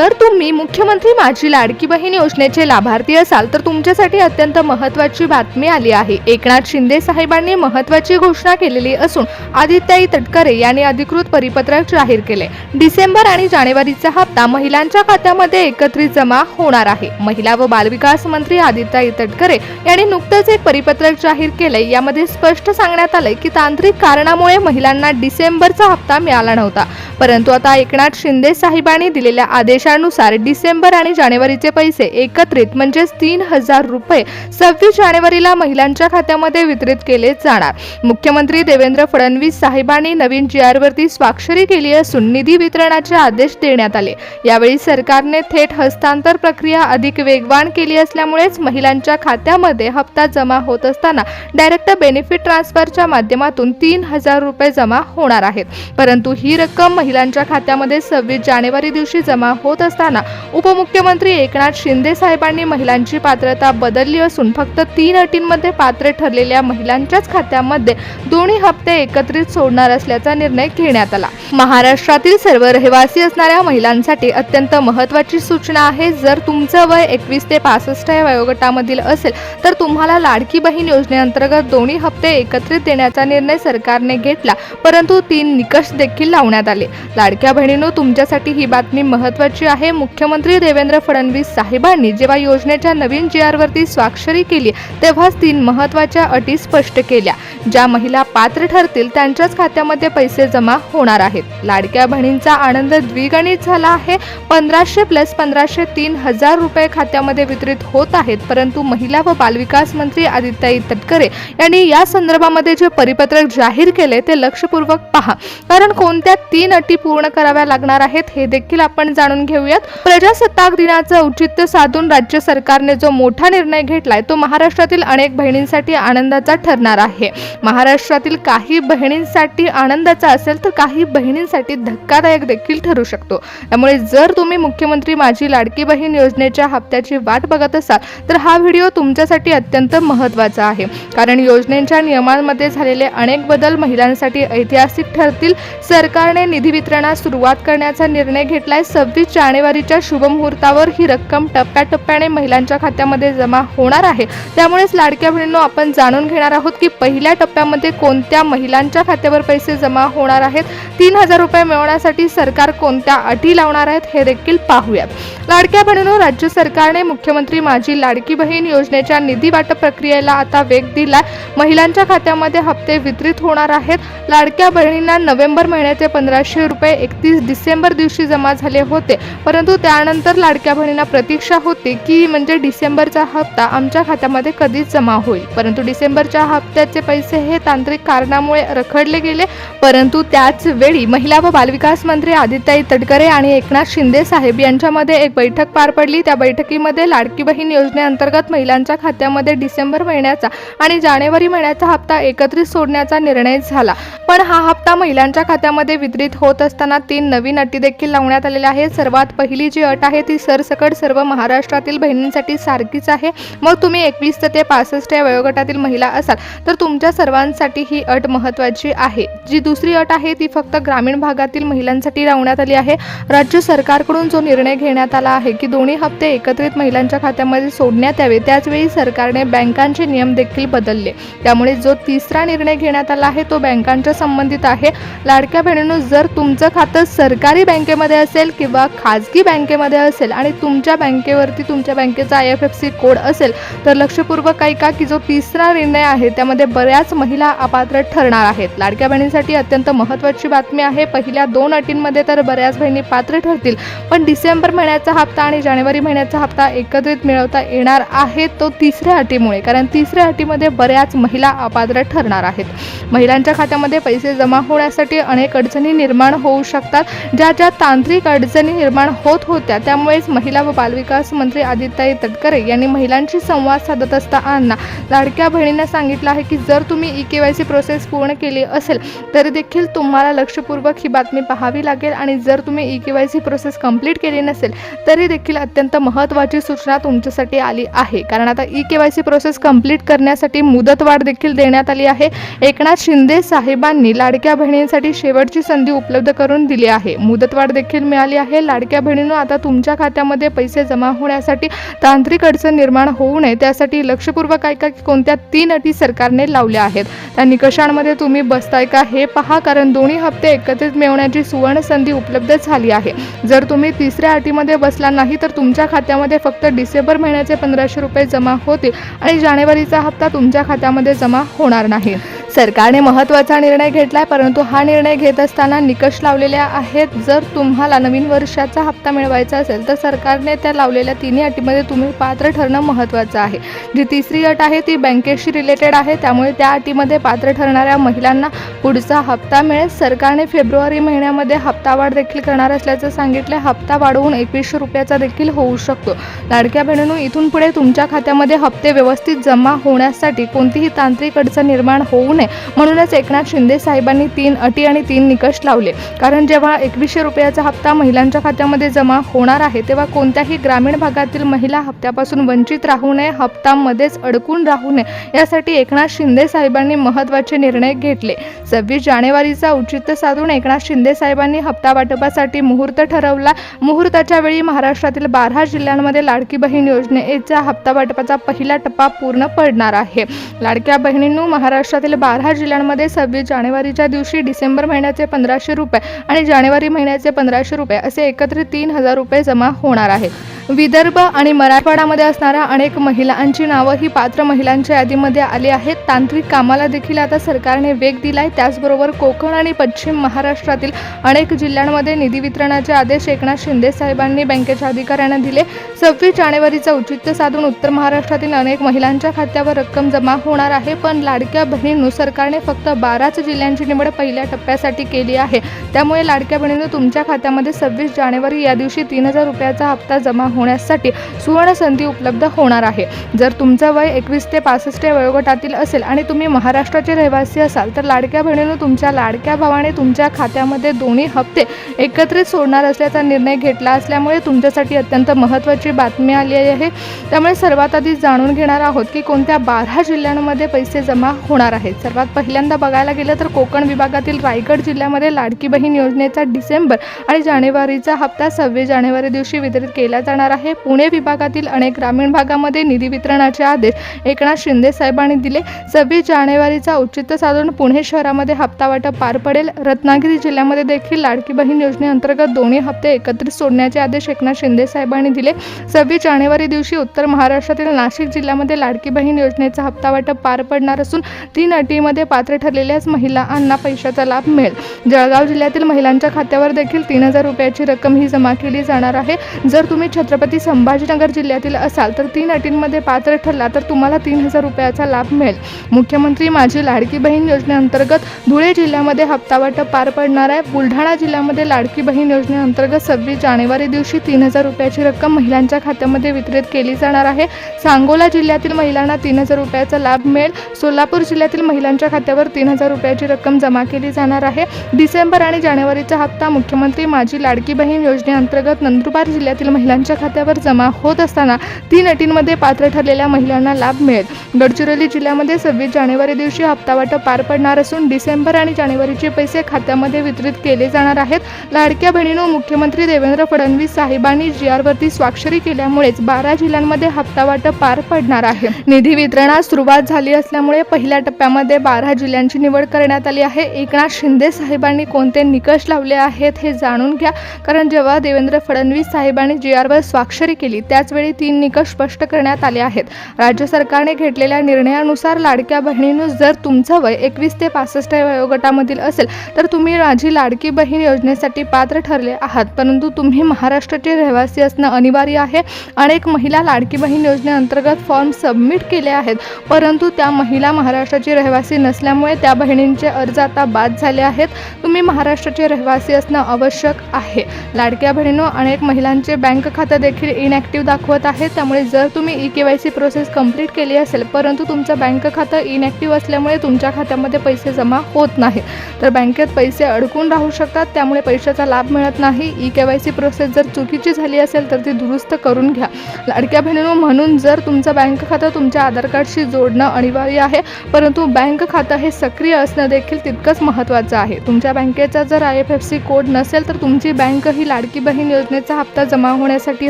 जर तुम्ही मुख्यमंत्री माझी लाडकी बहीण योजनेचे लाभार्थी असाल तर तुमच्यासाठी अत्यंत महत्त्वाची बातमी आली आहे। एकनाथ शिंदे साहेबांनी महत्त्वाची घोषणा केलेली असून आदित्यताई तटकरे यांनी अधिकृत परिपत्रक जाहीर केले। डिसेंबर आणि जानेवारीचा हप्ता महिलांच्या खात्यामध्ये एकत्रित जमा होणार आहे। महिला व बालविकास मंत्री आदित्यताई तटकरे यांनी नुकतेच एक परिपत्रक जाहीर केले। यामध्ये स्पष्ट सांगण्यात आले की तांत्रिक कारणामुळे महिलांना डिसेंबरचा हप्ता मिळाला नव्हता, परंतु आता एकनाथ शिंदे साहेबांनी दिलेल्या आदेशानुसार डिसेंबर आणि जानेवारीचे पैसे एकत्रित म्हणजे 3000 रुपये 26 जानेवारीला महिलांच्या खात्यामध्ये वितरित केले जाणार। मुख्यमंत्री देवेंद्र फडणवीस साहेबांनी नवीन GR वरती स्वाक्षरी केली असून निधी वितरणाचे आदेश देण्यात आले। यावेळी सरकारने थेट हस्तांतर प्रक्रिया अधिक वेगवान केली असल्यामुळेच महिलांच्या खात्यामध्ये हप्ता जमा होत असताना डायरेक्ट बेनिफिट ट्रान्सफरच्या माध्यमातून 3000 रुपये जमा होणार आहेत, परंतु ही रक्कम महिलांच्या खात्यामध्ये 26 जानेवारी दिवशी जमा होत असताना उपमुख्यमंत्री एकनाथ शिंदे साहेबांनी महिलांची पात्रता बदलली असून फक्त 3 अटींमध्ये पात्र ठरलेल्या महिलांच्याच खात्यामध्ये दोन्ही हप्ते एकत्रित सोडणार असल्याचा निर्णय घेण्यात आला। महाराष्ट्रातील सर्व रहिवासी असणाऱ्या महिलांसाठी अत्यंत महत्त्वाची सूचना आहे। जर तुमचं वय 21 ते 65 या वयोगटामधील असेल तर तुम्हाला लाडकी बहीण योजनेअंतर्गत दोन्ही हप्ते एकत्रित देण्याचा निर्णय सरकारने घेतला, परंतु 3 निकष देखील लावण्यात आले। लाडक्या बहिणींनो, तुमच्यासाठी ही बातमी महत्त्वाची आहे। मुख्यमंत्री देवेंद्र फडणवीस साहेबांनी जेव्हा योजनेच्या नवीन GR वरती स्वाक्षरी केली तेव्हाच 3 महत्त्वाच्या अटी स्पष्ट केल्या। ज्या महिला पात्र ठरतील त्यांच्याच खात्यामध्ये पैसे जमा होणार आहेत। लाडक्या बहिणींचा आनंद द्विगुणित झाला आहे। 1500 + 1500 3000 रुपये खात्यामध्ये वितरित होत आहेत, परंतु महिला व बालविकास मंत्री आदित्यताई तटकरे यांनी या संदर्भामध्ये जे परिपत्रक जाहीर केले ते लक्षपूर्वक पहा, कारण कोणत्या 3 अटी पूर्ण कराव्या लागणार आहेत हे देखील आपण जाणून घेऊयात। प्रजासत्ताक दिनाचं औचित्य साधून राज्य सरकारने जो मोठा निर्णय घेतलाय तो महाराष्ट्रातील अनेक बहिणींसाठी आनंदाचा ठरणार आहे। महाराष्ट्रातील काही बहिणींसाठी आनंदाचा असेल तर काही बहिणींसाठी धक्कादायक देखील ठरू शकतो। त्यामुळे जर तुम्ही मुख्यमंत्री माझी लाडकी बहीण योजनेच्या हप्त्याची वाट बघत असाल तर हा व्हिडिओ तुमच्यासाठी अत्यंत महत्त्वाचा आहे, कारण योजनेच्या नियमांमध्ये झालेले अनेक बदल महिलांसाठी ऐतिहासिक ठरतील। सरकारने निधी वितरणास सुरुवात करण्याचा निर्णय घेतलाय। 26 जानेवारीच्या शुभ मुहूर्तावर ही रक्कम टप्प्याटप्प्याने महिलांच्या खात्यामध्ये जमा होणार आहे। त्यामुळेच लाडक्या बहिणींनो, आपण जाणून घेणार आहोत की पहिल्या टप्प्यामध्ये कोणत्या महिलांच्या खात्यावर पैसे जमा होणार आहेत, 3000 रुपये मिळवण्यासाठी सरकार कोणत्या अटी लावणार आहेत हे देखील पाहूयात। लाडक्या बहिणींनो, राज्य सरकारने मुख्यमंत्री माझी लाडकी बहीण योजनेच्या निधी वाटप प्रक्रियेला आता वेग दिलाय। महिलांच्या खात्यामध्ये हप्ते वितरित होणार आहेत। लाडक्या बहिणींना नोव्हेंबर महिन्याचे 1500 रुपये 31 डिसेंबर दिवशी जमा झाले होते, परंतु त्यानंतर लाडक्या बहिणींना प्रतीक्षा होती की म्हणजे डिसेंबरचा हप्ता आमच्या खात्यामध्ये कधीच जमा होईल, परंतु डिसेंबरच्या हप्त्याचे पैसे हे तांत्रिक कारणामुळे रखडले गेले। परंतु त्याच वेळी महिला व बालविकास मंत्री आदित्यताई तटकरे आणि एकनाथ शिंदे साहेब यांच्यामध्ये एक बैठक पार पडली। त्या बैठकीमध्ये लाडकी बहीण योजनेअंतर्गत महिलांच्या खात्यामध्ये डिसेंबर महिन्याचा आणि जानेवारी महिन्याचा हप्ता एकत्रित सोडण्याचा निर्णय झाला, पण हा हप्ता महिलांच्या खात्यामध्ये वितरित होत असताना 3 नवीन अटी देखील लावण्यात आलेल्या आहेत। सर्वात पहिली जी अट आहे ती सरसकट सर्व महाराष्ट्रातील बहिणींसाठी सारखीच आहे। मग तुम्ही 21 ते 65 या वयोगटातील महिला असाल तर तुमच्या सर्वांसाठी ही अट महत्त्वाची आहे। जी दुसरी अट आहे ती फक्त ग्रामीण भागातील महिलांसाठी लावण्यात आली आहे। राज्य सरकारकडून जो निर्णय घेण्यात आला आहे की दोन्ही हप्ते एकत्रित महिलांच्या खात्यामध्ये सोडण्यात यावे, त्याचवेळी सरकारने बँकांचे नियम देखील बदलले। त्यामुळे जो तिसरा निर्णय घेण्यात आला आहे तो बँकांच्या संबंधित आहे। लाडक्या बहिणींनो, जर तुमचं खातं सरकारी बँकेमध्ये असेल किंवा खाजगी बँकेमध्ये असेल आणि तुमच्या बँकेवरती तुमच्या बँकेचा IFSC कोड असेल तर लक्षपूर्वक ऐका की जो तिसरा निर्णय आहे त्यामध्ये बऱ्याच महिला अपात्र ठरणार आहेत। लाडक्या बहिणींसाठी अत्यंत महत्त्वाची बातमी आहे। पहिल्या 2 अटींमध्ये तर बऱ्याच बहिणी पात्र ठरतील, पण डिसेंबर महिन्याचा हप्ता आणि जानेवारी महिन्याचा हप्ता एकत्रित मिळवता येणार आहे तो तिसऱ्या अटीमुळे, कारण तिसऱ्या अटीमध्ये बऱ्याच महिला अपात्र ठरणार आहेत। महिलांच्या खात्यामध्ये पैसे जमा होण्यासाठी अनेक अडचणी निर्माण होऊ शकतात। ज्या तांत्रिक अडचणी निर्माण होत होत्या त्यामुळेच महिला व बालविकास मंत्री आदित्यताई तटकरे यांनी महिलांशी संवाद साधत असताना लाडक्या बहिणींना सांगितलं आहे की जर तुम्ही EKYC प्रोसेस पूर्ण केली असेल तरी देखील तुम्हाला लक्षपूर्वक ही बातमी पाहावी लागेल, आणि जर तुम्ही EKYC प्रोसेस कंप्लीट केली नसेल तरी देखील अत्यंत महत्त्वाची सूचना तुमच्यासाठी आली आहे, कारण आता EKYC प्रोसेस कंप्लीट करण्यासाठी मुदतवाढ देखील देण्यात आली आहे। एकनाथ शिंदे साहेबांनी लाडक्या बहिणींसाठी शेवटची संधी उपलब्ध करून दिली आहे। मुदतवाढ देखील मिळाली आहे। लाडक्या लाडक्या बहिणींनो, आता तुमच्या खात्यामध्ये पैसे जमा होण्यासाठी तांत्रिक अडचण निर्माण होऊ नये त्यासाठी लक्षपूर्वक ऐका की कोणत्या 3 अटी सरकारने लावल्या आहेत. त्या निकषांमध्ये तुम्ही बसताय का हे पहा, कारण दोन्ही हप्ते एकत्रित मिळवण्याची सुवर्ण संधी उपलब्ध झाली आहे. जर तुम्ही तिसऱ्या अटीमध्ये बसला नाही तर तुमच्या खात्यामध्ये फक्त डिसेंबर महिन्याचे 1500 रुपये जमा होतील आणि जानेवारीचा हप्ता तुमच्या खात्यामध्ये जमा होणार नाही. सरकारने महत्त्वाचा निर्णय घेतलाय, परंतु हा निर्णय घेत असताना निकष लावलेले आहेत. जर तुम्हाला नवीन वर्षाचा हप्ता मिळवायचा असेल तर सरकारने त्या लावलेल्या 3 अटीमध्ये तुम्ही पात्र ठरणं महत्त्वाचं आहे. जी तिसरी अट आहे ती बँकेशी रिलेटेड आहे, त्यामुळे त्या अटीमध्ये पात्र ठरणाऱ्या महिलांना पुढचा हप्ता मिळेल. सरकारने फेब्रुवारी महिन्यामध्ये हप्ता वाढ देखील करणार असल्याचं सांगितलं. हप्ता वाढवून 2100 रुपयाचा देखील होऊ शकतो. लाडक्या बहिणींनो, इथून पुढे तुमच्या खात्यामध्ये हप्ते व्यवस्थित जमा होण्यासाठी कोणतीही तांत्रिक अडचण निर्माण होऊ नये म्हणूनच एकनाथ शिंदे साहेबांनी 3 अटी आणि 3 निकष लावले. कारण जेव्हा 2100 रुपयाचा हप्ता महिलांच्या खात्यामध्ये जमा होणार आहे तेव्हा कोणत्याही ग्रामीण भागातील महिला हप्त्यापासून वंचित राहू नये, हप्त्यामध्येच अडकून राहू नये यासाठी एकनाथ शिंदे साहेबांनी महत्त्वाचे निर्णय घेतले. 26 जानेवारीचा औचित्य साधून एकनाथ शिंदे साहेबांनी हप्ता वाटपासाठी मुहूर्त ठरवला. मुहूर्ताच्या वेळी महाराष्ट्रातील 12 जिल्ह्यांमध्ये लाडकी बहीण योजनेचा हप्ता वाटपाचा पहिला टप्पा पूर्ण पडणार आहे. लाडक्या बहिणींनो, महाराष्ट्रातील 12 जिल्ह्यांमध्ये 26 जानेवारीच्या दिवशी डिसेंबर महिन्याचे 1500 रुपये आणि जानेवारी महिन्याचे 1500 रुपये असे एकत्रित 3000 रुपये जमा होणार आहेत. विदर्भ आणि मराठवाड्यामध्ये असणाऱ्या अनेक महिलांची नावं ही पात्र महिलांच्या यादीमध्ये आली आहेत. तांत्रिक कामाला देखील आता सरकारने वेग दिलाय. त्याचबरोबर कोकण आणि पश्चिम महाराष्ट्रातील अनेक जिल्ह्यांमध्ये निधी वितरणाचे आदेश एकनाथ शिंदे साहेबांनी बँकेच्या अधिकाऱ्यांना दिले. 26 जानेवारीचा औचित्य साधून उत्तर महाराष्ट्रातील अनेक महिलांच्या खात्यावर रक्कम जमा होणार आहे. पण लाडक्या बहिणींनो, सरकारने फक्त 12च जिल्ह्यांची निवड पहिल्या टप्प्यासाठी केली आहे. त्यामुळे लाडक्या बहिणींनो, तुमच्या खात्यामध्ये 26 जानेवारी या दिवशी 3000 रुपयाचा हप्ता जमा होण्यासाठी सुवर्ण संधी उपलब्ध होणार आहे. जर तुमचं वय 21 ते 65 या वयोगटातील असेल आणि तुम्ही महाराष्ट्राचे रहिवासी असाल तर लाडक्या बहिणींनो, तुमच्या लाडक्या भावाने तुमच्या खात्यामध्ये दोन्ही हप्ते एकत्रित सोडणार असल्याचा निर्णय घेतला असल्यामुळे तुमच्यासाठी अत्यंत महत्त्वाची बातमी आली आहे. त्यामुळे सर्वात आधी जाणून घेणार आहोत की कोणत्या 12 जिल्ह्यांमध्ये पैसे जमा होणार आहेत. सर्वात पहिल्यांदा बघायला गेलं तर कोकण विभागातील रायगड जिल्ह्यामध्ये लाडकी बहीण योजनेचा डिसेंबर आणि जानेवारीचा हप्ता 26 जानेवारी दिवशी वितरित केला जाणार आहे. पुणे विभागातील अनेक ग्रामीण भागामध्ये निधी वितरणाचे आदेश एकनाथ शिंदे साहेबांनी दिले. 26 जानेवारीचा औचित्य साधून पुणे शहरामध्ये हप्ता वाटप पार पडेल. रत्नागिरी जिल्ह्यामध्ये देखील लाडकी बहीण योजनेअंतर्गत दोन्ही हप्ते एकत्रित सोडण्याचे आदेश एकनाथ शिंदे साहेबांनी दिले. 26 जानेवारी दिवशी उत्तर महाराष्ट्रातील नाशिक जिल्ह्यामध्ये लाडकी बहीण योजनेचा हप्ता वाटप पार पडणार असून 3 अटीमध्ये पात्र ठरलेल्याच महिलांना पैशाचा लाभ मिळेल. जळगाव जिल्ह्यातील महिलांच्या खात्यावर देखील 3000 रुपयाची रक्कम ही जमा केली जाणार आहे. जर तुम्ही छत्रपती संभाजीनगर जिल्ह्यातील असाल तर 3 अटींमध्ये पात्र ठरला तर तुम्हाला 3000 रुपयाचा लाभ मिळेल. मुख्यमंत्री माझी लाडकी बहीण योजनेअंतर्गत धुळे जिल्ह्यामध्ये हप्ता वाटप पार पडणार आहे. बुलढाणा जिल्ह्यामध्ये लाडकी बहीण योजनेअंतर्गत 26 जानेवारी दिवशी 3000 रुपयाची रक्कम महिलांच्या खात्यामध्ये वितरित केली जाणार आहे. सांगोला जिल्ह्यातील महिलांना 3000 रुपयाचा लाभ मिळेल. सोलापूर जिल्ह्यातील महिलांच्या खात्यावर 3000 रुपयाची रक्कम जमा केली जाणार आहे. डिसेंबर आणि जानेवारीचा हप्ता मुख्यमंत्री माझी लाडकी बहीण योजनेअंतर्गत नंदुरबार जिल्ह्यातील महिलांच्या खात्यावर जमा होत असताना 3 अटींमध्ये पात्र ठरलेल्या महिलांना लाभ मिळेल. गडचिरोली जिल्ह्यामध्ये 26 जानेवारी दिवशी हप्ता वाटप पार पडणार असून डिसेंबर आणि जानेवारीचे पैसे खात्यामध्ये वितरित केले जाणार आहेत. लाडक्या बहिणींनो, मुख्यमंत्री देवेंद्र फडणवीस साहेबांनी GR वरती स्वाक्षरी केल्यामुळेच 12 जिल्ह्यांमध्ये हप्ता वाटप पार पडणार आहे. निधी वितरणास सुरुवात झाली असल्यामुळे पहिल्या टप्प्यामध्ये 12 जिल्ह्यांची निवड करण्यात आली आहे. एकनाथ शिंदे साहेबांनी कोणते निकष लावले आहेत हे जाणून घ्या. कारण जेव्हा देवेंद्र फडणवीस साहेबांनी GR वर स्वाक्षरी केली त्याचवेळी 3 निकष स्पष्ट करण्यात आले आहेत. राज्य सरकारने घेतलेल्या निर्णयानुसार लाडक्या बहिणींनो, जर तुमचं वय 21 ते 65 या वयोगटामधील असेल तर तुम्ही माझी लाडकी बहीण योजनेसाठी पात्र ठरले आहात, परंतु तुम्ही महाराष्ट्राचे रहिवासी असणं अनिवार्य आहे. अनेक महिला लाडकी बहीण योजनेअंतर्गत फॉर्म सबमिट केले आहेत, परंतु त्या महिला महाराष्ट्राचे रहिवासी नसल्यामुळे त्या बहिणींचे अर्ज आता बाद झाले आहेत. तुम्ही महाराष्ट्राचे रहिवासी असणं आवश्यक आहे. लाडक्या बहिणींनो, अनेक महिलांचे बँक खातं देखील इनॅक्टिव्ह दाखवत आहे. त्यामुळे जर तुम्ही EKYC प्रोसेस कंप्लीट केली असेल परंतु तुमचं बँक खातं इनॅक्टिव्ह असल्यामुळे तुमच्या खात्यामध्ये पैसे जमा होत नाहीत तर बँकेत पैसे अडकून राहू शकतात. त्यामुळे पैशाचा लाभ मिळत नाही. EKYC प्रोसेस जर चुकीची झाली असेल तर ती दुरुस्त करून घ्या. लाडक्या बहिणींनो, म्हणून जर तुमचं बँक खातं तुमच्या आधार कार्डशी जोडणं अनिवार्य आहे, परंतु बँक बँक खातं हे सक्रिय असणं देखील तितकंच महत्त्वाचं आहे. तुमच्या बँकेचा जर IFSC कोड नसेल तर तुमची बँक ही लाडकी बहीण योजनेचा हप्ता जमा होण्यासाठी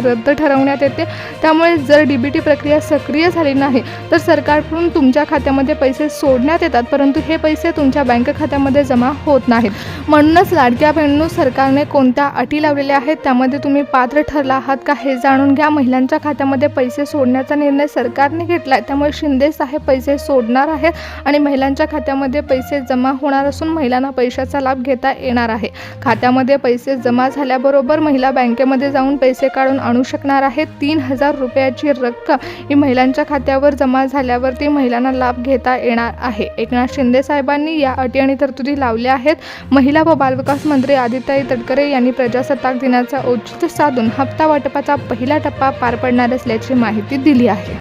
रद्द ठरवण्यात येते. त्यामुळे जर DBT प्रक्रिया सक्रिय झाली नाही तर सरकारकडून तुमच्या खात्यामध्ये पैसे सोडण्यात येतात, परंतु हे पैसे तुमच्या बँक खात्यामध्ये जमा होत नाहीत. म्हणूनच लाडक्या बहिणींनो, सरकारने कोणत्या अटी लावलेल्या आहेत त्यामध्ये तुम्ही पात्र ठरला आहात का हे जाणून घ्या. महिलांच्या खात्यामध्ये पैसे सोडण्याचा निर्णय सरकारने घेतला आहे, त्यामुळे शिंदे साहेब पैसे सोडणार आहेत आणि महिलांच्या खात्यामध्ये पैसे जमा होणार असून महिलांना पैशाचा लाभ घेता येणार आहे. खात्यामध्ये पैसे जमा झाल्याबरोबर महिला बँकेमध्ये जाऊन पैसे काढून आणू शकणार आहेत. 3,000 रुपयाची रक्कम ही महिलांच्या खात्यावर जमा झाल्यावरती महिलांना लाभ घेता येणार आहे. एकनाथ शिंदे साहेबांनी या अटी आणि तरतुदी लावल्या आहेत. महिला व बालविकास मंत्री आदित्यताई तटकरे यांनी प्रजासत्ताक दिनाचा औचित्य साधून हप्ता वाटपाचा पहिला टप्पा पार पडणार असल्याची माहिती दिली आहे.